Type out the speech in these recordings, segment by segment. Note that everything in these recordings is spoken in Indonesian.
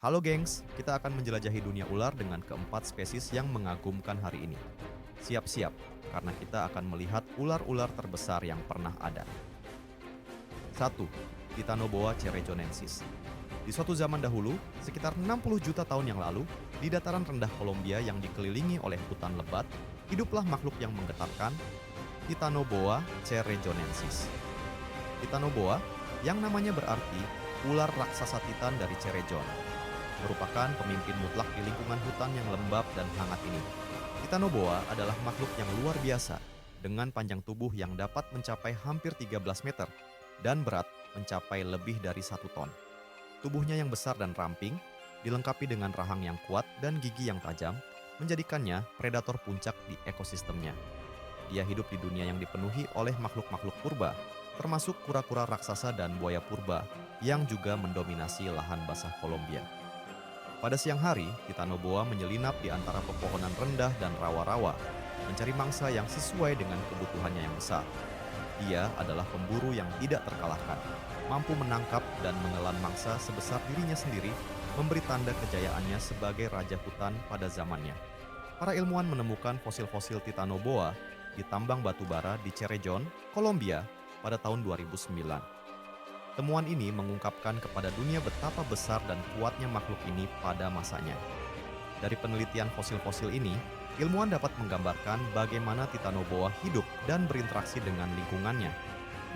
Halo gengs, kita akan menjelajahi dunia ular dengan keempat spesies yang mengagumkan hari ini. Siap-siap, karena kita akan melihat ular-ular terbesar yang pernah ada. 1. Titanoboa cerejonensis. Di suatu zaman dahulu, sekitar 60 juta tahun yang lalu, di dataran rendah Kolombia yang dikelilingi oleh hutan lebat, hiduplah makhluk yang menggetarkan, Titanoboa cerejonensis. Titanoboa, yang namanya berarti ular raksasa titan dari Cerejon, merupakan pemimpin mutlak di lingkungan hutan yang lembab dan hangat ini. Titanoboa adalah makhluk yang luar biasa, dengan panjang tubuh yang dapat mencapai hampir 13 meter dan berat mencapai lebih dari 1 ton. Tubuhnya yang besar dan ramping, dilengkapi dengan rahang yang kuat dan gigi yang tajam, menjadikannya predator puncak di ekosistemnya. Dia hidup di dunia yang dipenuhi oleh makhluk-makhluk purba, termasuk kura-kura raksasa dan buaya purba, yang juga mendominasi lahan basah Kolombia. Pada siang hari, Titanoboa menyelinap di antara pepohonan rendah dan rawa-rawa, mencari mangsa yang sesuai dengan kebutuhannya yang besar. Dia adalah pemburu yang tidak terkalahkan, mampu menangkap dan menelan mangsa sebesar dirinya sendiri, memberi tanda kejayaannya sebagai raja hutan pada zamannya. Para ilmuwan menemukan fosil-fosil Titanoboa di tambang batu bara di Cerejon, Kolombia pada tahun 2009. Temuan ini mengungkapkan kepada dunia betapa besar dan kuatnya makhluk ini pada masanya. Dari penelitian fosil-fosil ini, ilmuwan dapat menggambarkan bagaimana Titanoboa hidup dan berinteraksi dengan lingkungannya.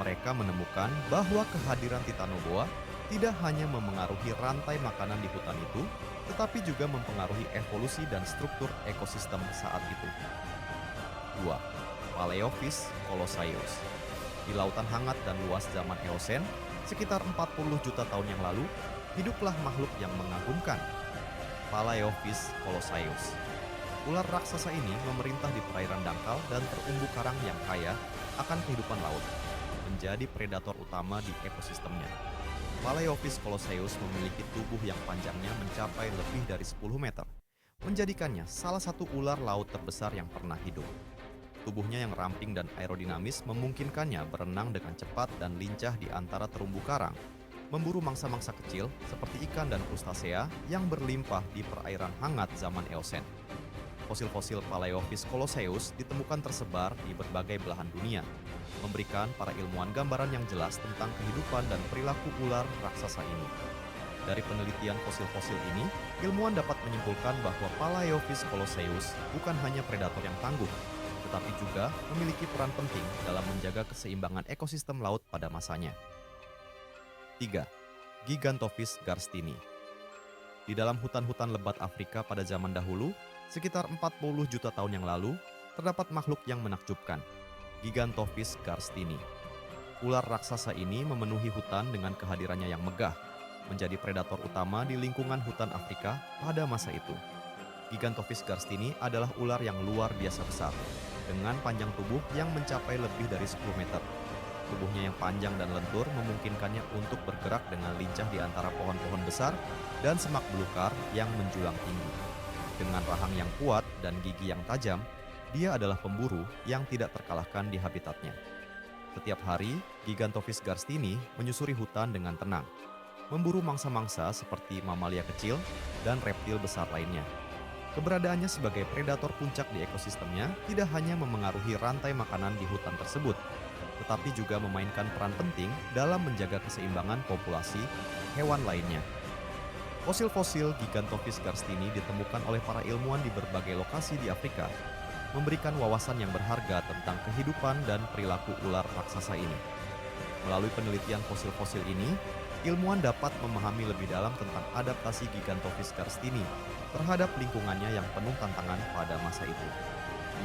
Mereka menemukan bahwa kehadiran Titanoboa tidak hanya memengaruhi rantai makanan di hutan itu, tetapi juga mempengaruhi evolusi dan struktur ekosistem saat itu. 2. Paleofish colossaeus. Di lautan hangat dan luas zaman Eosen, sekitar 40 juta tahun yang lalu, hiduplah makhluk yang mengagumkan, Paleofish colossaeus. Ular raksasa ini memerintah di perairan dangkal dan terumbu karang yang kaya akan kehidupan laut, menjadi predator utama di ekosistemnya. Paleofish colossaeus memiliki tubuh yang panjangnya mencapai lebih dari 10 meter, menjadikannya salah satu ular laut terbesar yang pernah hidup. Tubuhnya yang ramping dan aerodinamis memungkinkannya berenang dengan cepat dan lincah di antara terumbu karang, memburu mangsa-mangsa kecil seperti ikan dan krustasea yang berlimpah di perairan hangat zaman Eosen. Fosil-fosil Paleofish colossaeus ditemukan tersebar di berbagai belahan dunia, memberikan para ilmuwan gambaran yang jelas tentang kehidupan dan perilaku ular raksasa ini. Dari penelitian fosil-fosil ini, ilmuwan dapat menyimpulkan bahwa Paleofish colossaeus bukan hanya predator yang tangguh, tetapi juga memiliki peran penting dalam menjaga keseimbangan ekosistem laut pada masanya. 3. Gigantophyes garstini. Di dalam hutan-hutan lebat Afrika pada zaman dahulu, sekitar 40 juta tahun yang lalu, terdapat makhluk yang menakjubkan, Gigantophyes garstini. Ular raksasa ini memenuhi hutan dengan kehadirannya yang megah, menjadi predator utama di lingkungan hutan Afrika pada masa itu. Gigantophyes garstini adalah ular yang luar biasa besar, dengan panjang tubuh yang mencapai lebih dari 10 meter. Tubuhnya yang panjang dan lentur memungkinkannya untuk bergerak dengan lincah di antara pohon-pohon besar dan semak belukar yang menjulang tinggi. Dengan rahang yang kuat dan gigi yang tajam, dia adalah pemburu yang tidak terkalahkan di habitatnya. Setiap hari, Gigantophyes garstini menyusuri hutan dengan tenang, memburu mangsa-mangsa seperti mamalia kecil dan reptil besar lainnya. Keberadaannya sebagai predator puncak di ekosistemnya tidak hanya memengaruhi rantai makanan di hutan tersebut, tetapi juga memainkan peran penting dalam menjaga keseimbangan populasi hewan lainnya. Fosil-fosil Gigantophyes garstini ditemukan oleh para ilmuwan di berbagai lokasi di Afrika, memberikan wawasan yang berharga tentang kehidupan dan perilaku ular raksasa ini. Melalui penelitian fosil-fosil ini, ilmuwan dapat memahami lebih dalam tentang adaptasi Gigantophyes garstini terhadap lingkungannya yang penuh tantangan pada masa itu.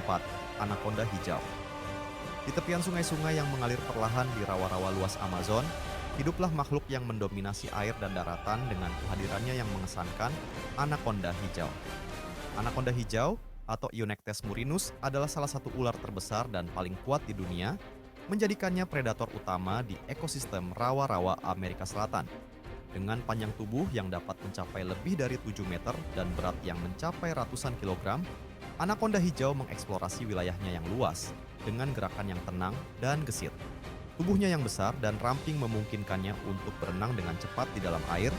4. Anaconda hijau. Di tepian sungai-sungai yang mengalir perlahan di rawa-rawa luas Amazon, hiduplah makhluk yang mendominasi air dan daratan dengan kehadirannya yang mengesankan, anaconda hijau. Anaconda hijau atau Eunectes murinus adalah salah satu ular terbesar dan paling kuat di dunia, menjadikannya predator utama di ekosistem rawa-rawa Amerika Selatan. Dengan panjang tubuh yang dapat mencapai lebih dari 7 meter dan berat yang mencapai ratusan kilogram, anaconda hijau mengeksplorasi wilayahnya yang luas dengan gerakan yang tenang dan gesit. Tubuhnya yang besar dan ramping memungkinkannya untuk berenang dengan cepat di dalam air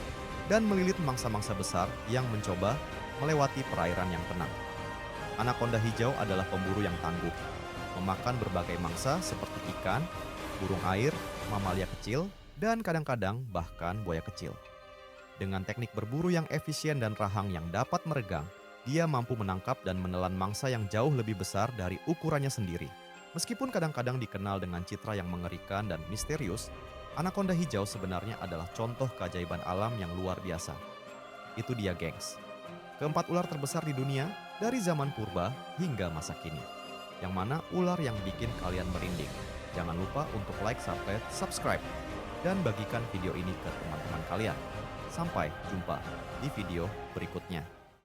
dan melilit mangsa-mangsa besar yang mencoba melewati perairan yang tenang. Anaconda hijau adalah pemburu yang tangguh, memakan berbagai mangsa seperti ikan, burung air, mamalia kecil, dan kadang-kadang bahkan buaya kecil. Dengan teknik berburu yang efisien dan rahang yang dapat meregang, dia mampu menangkap dan menelan mangsa yang jauh lebih besar dari ukurannya sendiri. Meskipun kadang-kadang dikenal dengan citra yang mengerikan dan misterius, anaconda hijau sebenarnya adalah contoh keajaiban alam yang luar biasa. Itu dia, gengs. Keempat ular terbesar di dunia dari zaman purba hingga masa kini. Yang mana ular yang bikin kalian merinding? Jangan lupa untuk like sampai subscribe dan bagikan video ini ke teman-teman kalian. Sampai jumpa di video berikutnya.